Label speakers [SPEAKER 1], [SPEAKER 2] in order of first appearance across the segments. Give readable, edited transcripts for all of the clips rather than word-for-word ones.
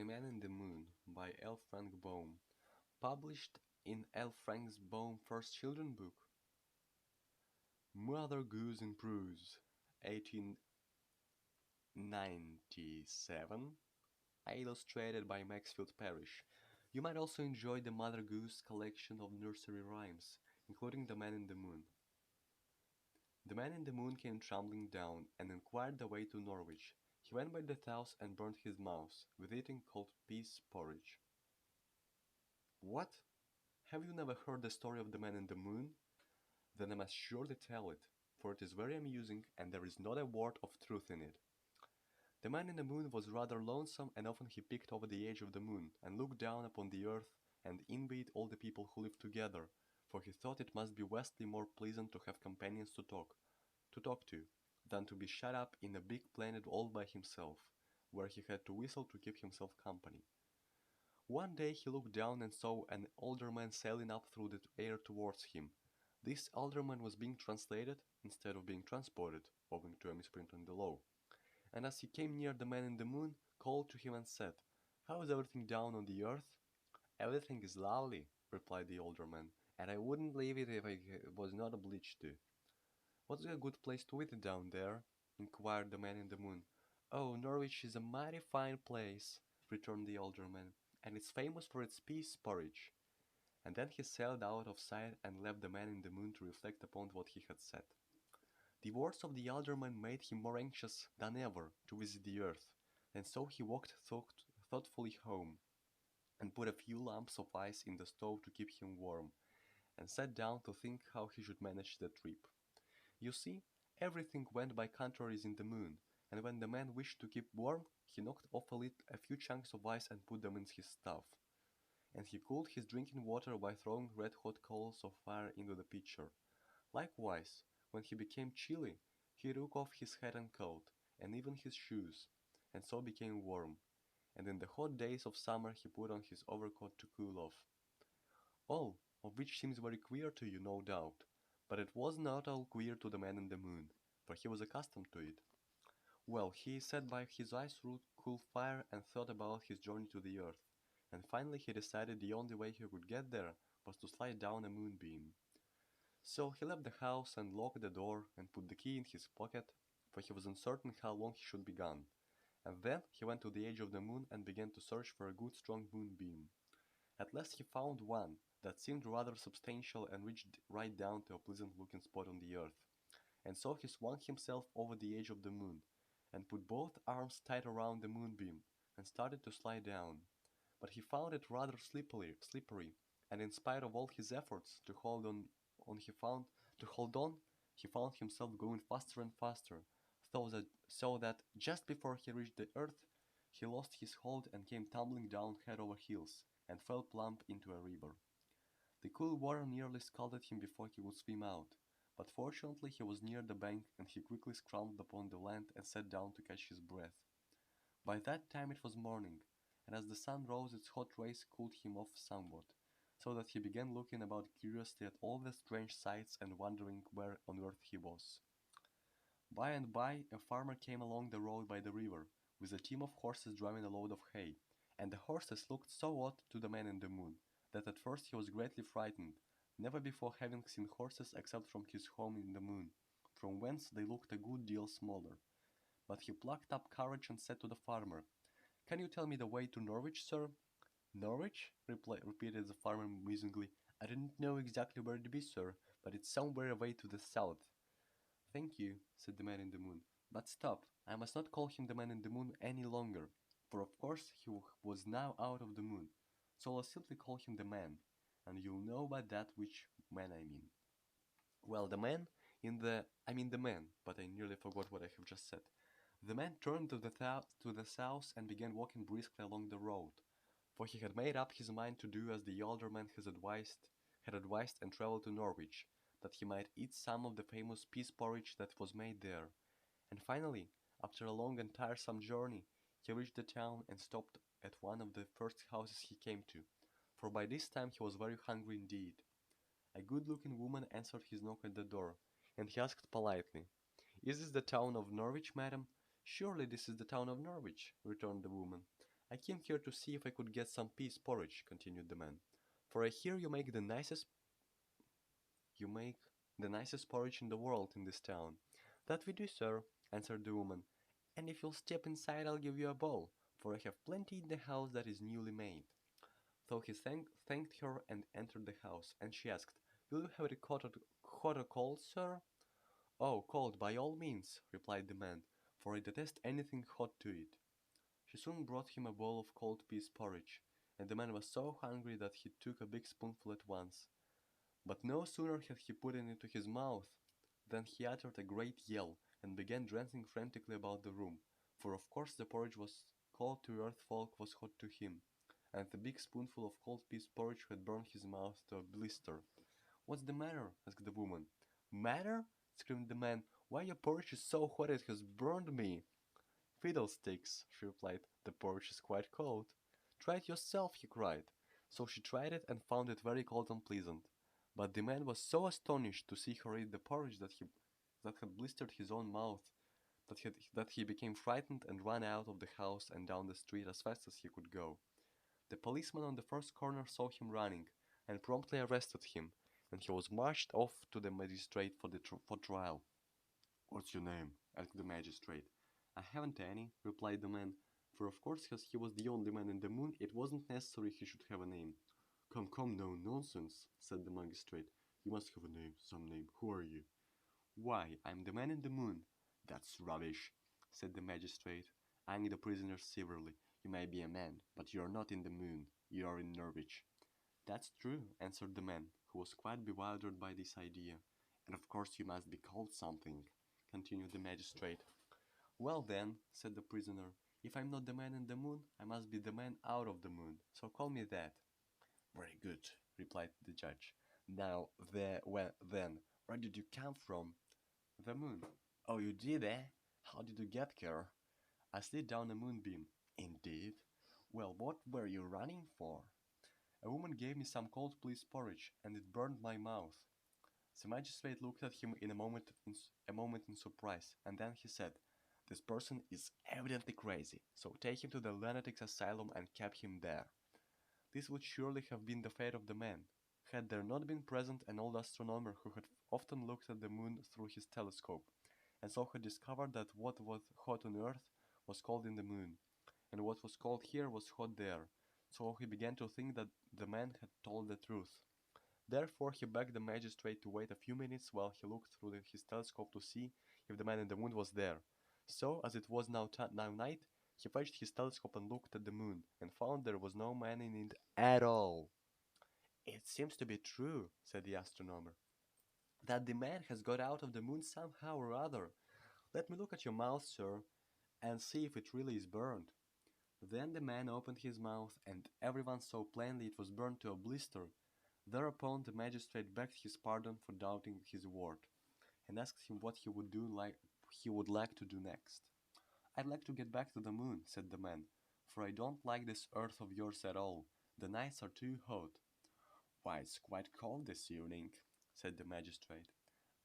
[SPEAKER 1] The Man in the Moon by L. Frank Baum, published in L. Frank Baum's first children's book. Mother Goose in Prose, 1897, illustrated by Maxfield Parrish. You might also enjoy the Mother Goose collection of nursery rhymes, including The Man in the Moon. The Man in the Moon came trembling down, and inquired the way to Norwich. He went by the house and burnt his mouth with eating cold pease porridge. What? Have you never heard the story of the Man in the Moon? Then I must surely tell it, for it is very amusing, and there is not a word of truth in it. The Man in the Moon was rather lonesome, and often he peeked over the edge of the moon, and looked down upon the earth, and envied all the people who lived together, for he thought it must be vastly more pleasant to have companions to talk to, than to be shut up in a big planet all by himself, where he had to whistle to keep himself company. One day he looked down and saw an alderman sailing up through the air towards him. This alderman was being translated instead of being transported, owing to a misprint on the law. And as he came near the Man in the Moon, called to him and said, "How is everything down on the earth?" "Everything is lovely," replied the alderman, "and I wouldn't leave it if I was not obliged to." "What's a good place to eat down there?" inquired the Man in the Moon. "Oh, Norwich is a mighty fine place," returned the alderman, "and it's famous for its pease porridge." And then he sailed out of sight and left the Man in the Moon to reflect upon what he had said. The words of the alderman made him more anxious than ever to visit the earth, and so he walked thoughtfully home, and put a few lumps of ice in the stove to keep him warm, and sat down to think how he should manage the trip. You see, everything went by contraries in the moon, and when the man wished to keep warm, he knocked off a few chunks of ice and put them in his stuff, and he cooled his drinking water by throwing red-hot coals of fire into the pitcher. Likewise, when he became chilly, he took off his hat and coat, and even his shoes, and so became warm, and in the hot days of summer he put on his overcoat to cool off. All of which seems very queer to you, no doubt, but it was not all queer to the Man in the Moon, for he was accustomed to it. Well, he sat by his ice root cool fire and thought about his journey to the earth, and finally he decided the only way he could get there was to slide down a moonbeam. So he left the house and locked the door and put the key in his pocket, for he was uncertain how long he should be gone. And then he went to the edge of the moon and began to search for a good strong moonbeam. At last he found one that seemed rather substantial and reached right down to a pleasant looking spot on the earth. And so he swung himself over the edge of the moon, and put both arms tight around the moonbeam, and started to slide down. But he found it rather slippery, and in spite of all his efforts on he found to hold on, he found himself going faster and faster, so that just before he reached the earth, he lost his hold and came tumbling down head over heels, and fell plump into a river. The cool water nearly scalded him before he could swim out, but fortunately he was near the bank, and he quickly scrambled upon the land and sat down to catch his breath. By that time it was morning, and as the sun rose its hot rays cooled him off somewhat, so that he began looking about curiously at all the strange sights and wondering where on earth he was. By and by a farmer came along the road by the river, with a team of horses driving a load of hay, and the horses looked so odd to the Man in the Moon, that at first he was greatly frightened, never before having seen horses except from his home in the moon, from whence they looked a good deal smaller. But he plucked up courage and said to the farmer, "Can you tell me the way to Norwich, sir?" "Norwich?" repeated the farmer musingly. "I don't know exactly where it be, sir, but it's somewhere away to the south." "Thank you," said the Man in the Moon. "But stop, I must not call him the Man in the Moon any longer, for of course was now out of the moon, so I'll simply call him the Man, and you'll know by that which man I mean. Well, the man I mean the man, but I nearly forgot what I have just said. The man turned to the south and began walking briskly along the road, for he had made up his mind to do as the alderman had advised and travel to Norwich, that he might eat some of the famous pease porridge that was made there. And finally, after a long and tiresome journey, he reached the town and stopped at one of the first houses he came to, for by this time he was very hungry indeed. A good-looking woman answered his knock at the door, and he asked politely, "Is this the town of Norwich, madam?" "Surely this is the town of Norwich," returned the woman. I came here to see if I could get some peas porridge, continued the man. For I hear you make the nicest porridge in the world in this town. That we do, sir, answered the woman. And if you'll step inside, I'll give you a bowl, for I have plenty in the house that is newly made. So he thanked her and entered the house, and she asked, Will you have it hot or cold, sir? Oh, cold, by all means, replied the man, for I detest anything hot to eat. She soon brought him a bowl of cold peas porridge, and the man was so hungry that he took a big spoonful at once. But no sooner had he put it into his mouth than he uttered a great yell and began dancing frantically about the room, for of course the porridge was cold to earth folk was hot to him, and the big spoonful of cold peas porridge had burned his mouth to a blister. What's the matter? Asked the woman. Matter? Screamed the man. Why, your porridge is so hot it has burned me. Fiddlesticks, she replied. The porridge is quite cold. Try it yourself, he cried. So she tried it and found it very cold and pleasant. But the man was so astonished to see her eat the porridge that had blistered his own mouth that he became frightened and ran out of the house and down the street as fast as he could go. The policeman on the first corner saw him running and promptly arrested him, and he was marched off to the magistrate for trial. What's your name? Asked the magistrate. I haven't any, replied the man, for of course as he was the only man in the moon, it wasn't necessary he should have a name. Come, no nonsense, said the magistrate. You must have a name, some name. Who are you? Why, I'm the man in the moon. That's rubbish, said the magistrate, eyeing the prisoner severely. You may be a man, but you are not in the moon. You are in Norwich. That's true, answered the man, who was quite bewildered by this idea. And of course you must be called something, continued the magistrate. Well then, said the prisoner, if I'm not the man in the moon, I must be the man out of the moon, so call me that. Very good, replied the judge. Now, then, where did you come from? The moon. Oh, you did, eh? How did you get here? I slid down a moonbeam. Indeed? Well, what were you running for? A woman gave me some cold peas porridge, and it burned my mouth. The magistrate looked at him in a moment in surprise, and then he said, This person is evidently crazy, so take him to the lunatic asylum and keep him there. This would surely have been the fate of the man, had there not been present an old astronomer who had often looked at the moon through his telescope, and so had discovered that what was hot on earth was cold in the moon, and what was cold here was hot there, so he began to think that the man had told the truth. Therefore he begged the magistrate to wait a few minutes while he looked through his telescope to see if the man in the moon was there. So, as it was now night, he fetched his telescope and looked at the moon, and found there was no man in it at all. It seems to be true, said the astronomer, that the man has got out of the moon somehow or other. Let me look at your mouth, sir, and see if it really is burned. Then the man opened his mouth, and everyone saw plainly it was burned to a blister. Thereupon the magistrate begged his pardon for doubting his word, and asked him what he would like to do next. I'd like to get back to the moon, said the man, for I don't like this earth of yours at all. The nights are too hot. Why, it's quite cold this evening, said the magistrate.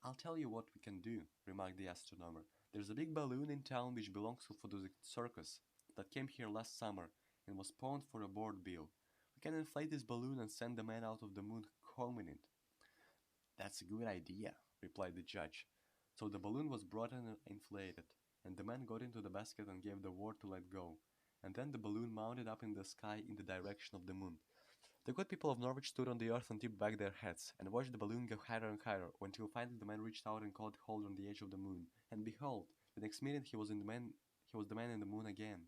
[SPEAKER 1] I'll tell you what we can do, remarked the astronomer. There's a big balloon in town which belongs to the circus that came here last summer and was pawned for a board bill. We can inflate this balloon and send the man out of the moon home in it. That's a good idea, replied the judge. So the balloon was brought in and inflated, and the man got into the basket and gave the word to let go, and then the balloon mounted up in the sky in the direction of the moon. The good people of Norwich stood on the earth and tipped back their heads, and watched the balloon go higher and higher, until finally the man reached out and caught hold on the edge of the moon. And behold, the next minute he was the man in the moon again.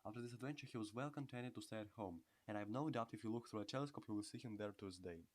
[SPEAKER 1] After this adventure he was well contented to stay at home, and I have no doubt if you look through a telescope you will see him there to this day.